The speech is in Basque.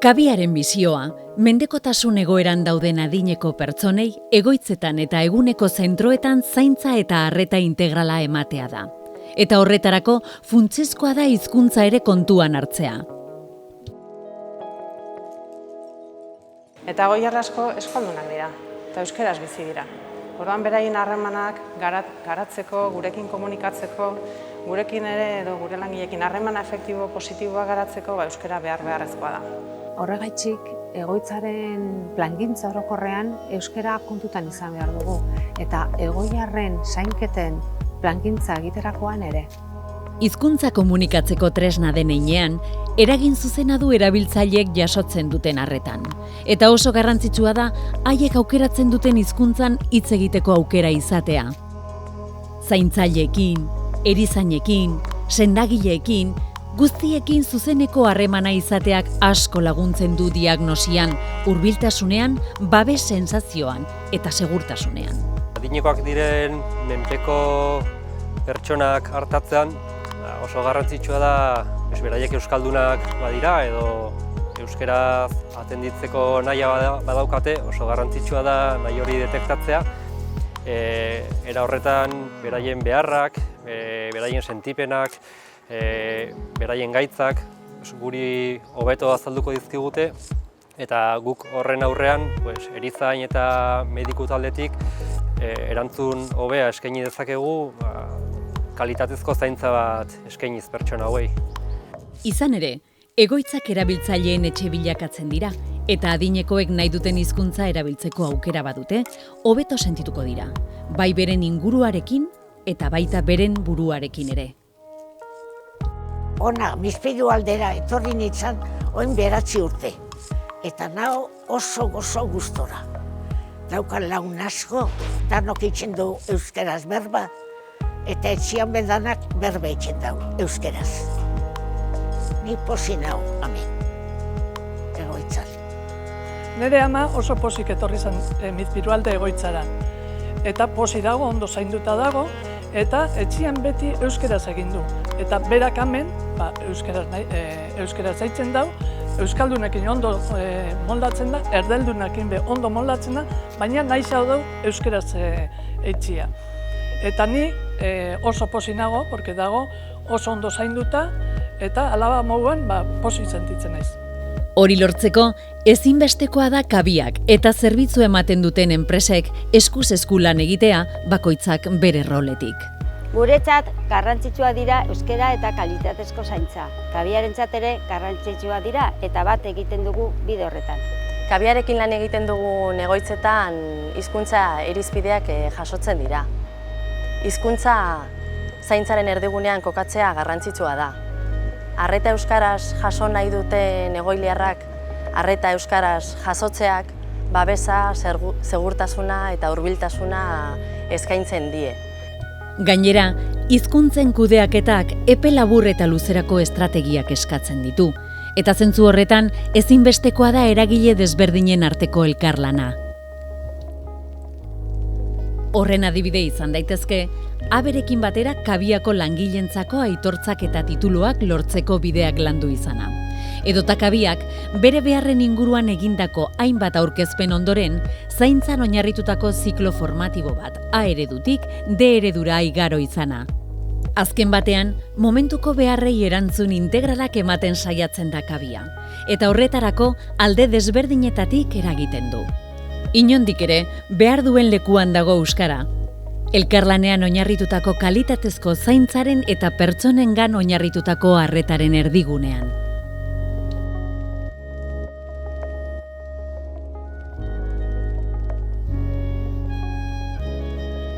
Kabiaren misioa, mendekotasun egoeran dauden adineko pertsonei, egoitzetan eta eguneko zentroetan zaintza eta arreta integrala ematea da. Eta horretarako funtsezkoa da hizkuntza ere kontuan hartzea. Eta goiar asko eskualdunak dira, eta euskeraz bizi dira. Orduan beraien harremanak garatzeko, gurekin komunikatzeko, gurekin ere edo gure langileekin harremana efektibo positiboa garatzeko euskara beharrezkoa da. Horregatik, egoitzaren plangintza orokorrean euskara kontutan izan behar dugu, eta egoiarren zainketen plangintza egiterakoan ere. Hizkuntza komunikatzeko tresna den heinean, eragin zuzena du erabiltzaileek jasotzen duten arretan. Eta oso garrantzitsua da, haiek aukeratzen duten hizkuntzan hitz egiteko aukera izatea. Zaintzaileekin, erizainekin, sendagileekin, guztiekin zuzeneko harremana izateak asko laguntzen du diagnosian, hurbiltasunean, babes sensazioan eta segurtasunean. Adinekoak diren menpeko pertsonak hartatzean oso garrantzitsua da beraiek euskaldunak badira edo euskaraz atenditzeko nahia badaukate, oso garrantzitsua da nahi hori detektatzea. Era horretan beraien beharrak, beraien sentipenak, beraien gaitzak guri hobeto azalduko dizkigute eta guk horren aurrean erizain eta mediku taldetik erantzun hobea eskaini dezakegu kalitatezko zaintza bat eskainiz pertsona hauei. Izan ere, egoitzak erabiltzaileen etxe bilakatzen dira, eta adinekoek nahi duten hizkuntza erabiltzeko aukera badute, hobeto sentituko dira, bai beren inguruarekin eta baita beren buruarekin ere. Ona, Bizpahiru aldera etorri nintzen orain 9 urte, eta nao oso gozo gustora. Daukan lagun asko, danok itzen du euskeraz berba, eta etxian bedanak berba itzen dau euskeraz. Ni posi nau, amen, egoitzan. Nire ama oso posik etorri zen Bizpahiru alde egoitzara. Eta posi dago, ondo zainduta dago, eta etxian beti euskeraz egin du. Eta berak hemen, euskeraz zaitzen dau, euskaldunekin ondo moldatzen da, erdeldunekin be ondo moldatzen da, baina nahi zau dau euskeraz etxia. Eta ni oso posi nago, porque dago oso ondo zainduta, eta alaba moduan posi sentitzen naiz. Hori lortzeko, ezinbestekoa da kabiak eta zerbitzu ematen duten enpresek eskuz esku lan egitea bakoitzak bere roletik. Guretzat garrantzitsua dira euskara eta kalitatezko zaintza. Kabiarentzat ere garrantzitsua dira eta bat egiten dugu bide horretan. Kabiarekin lan egiten dugun egoitzetan hizkuntza irizpideak jasotzen dira. Hizkuntza zaintzaren erdigunean kokatzea garrantzitsua da. Arreta euskaraz jaso nahi duten egoiliarrak arreta euskaraz jasotzeak babesa, segurtasuna eta hurbiltasuna eskaintzen die. Gainera, hizkuntzen kudeaketak epe labur eta luzerako estrategiak eskatzen ditu, eta zentzu horretan ezinbestekoa da eragile desberdinen arteko elkarlana. Horren adibide izan daitezke, Aberekin batera kabiako langileentzako aitortzak eta tituluak lortzeko bideak landu izana. Edota kabiak, bere beharren inguruan egindako hainbat aurkezpen ondoren, zaintzan oinarritutako ziklo formatibo bat, A eredutik D eredura igaro izana. Azken batean, momentuko beharrei erantzun integralak ematen saiatzen da kabia, eta horretarako alde desberdinetatik eragiten du. Inondik ere, behar duen lekuan dago euskara. Elkarlanean oinarritutako kalitatezko zaintzaren eta pertsonengan oinarritutako arretaren erdigunean.